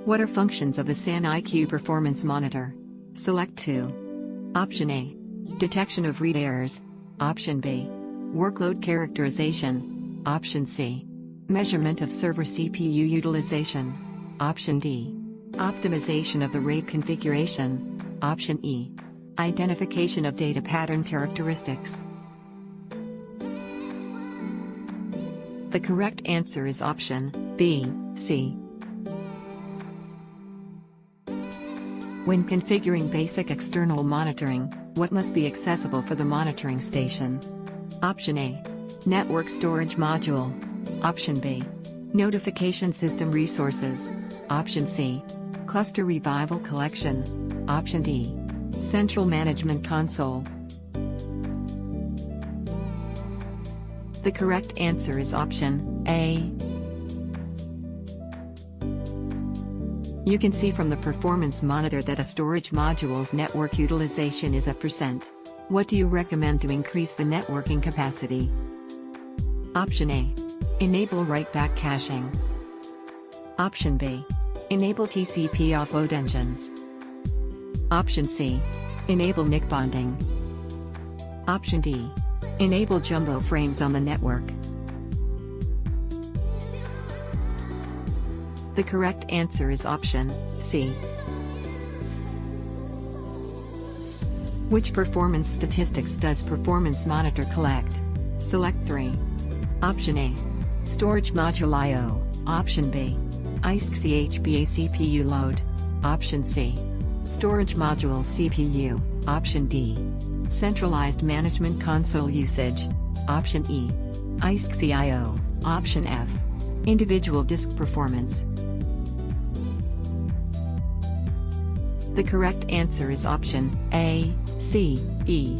What are functions of a SAN IQ performance monitor? Select 2. Option A. Detection of read errors. Option B. Workload characterization. Option C. Measurement of server CPU utilization. Option D. Optimization of the RAID configuration. Option E. Identification of data pattern characteristics. The correct answer is option B, C. When configuring basic external monitoring, what must be accessible for the monitoring station? Option A. Network storage module. Option B. Notification system resources. Option C. Cluster revival collection. Option D. Central management console. The correct answer is option A. You can see from the performance monitor that a storage module's network utilization is at %. What do you recommend to increase the networking capacity? Option A. Enable write-back caching. Option B. Enable TCP offload engines. Option C. Enable NIC bonding. Option D. Enable jumbo frames on the network. The correct answer is option C. Which performance statistics does Performance Monitor collect? Select 3. Option A. Storage module I/O. Option B. ISC HBA CPU load. Option C. Storage module CPU. Option D. Centralized management console usage. Option E. ISC I/O. Option F. Individual disk performance. The correct answer is option A, C, E.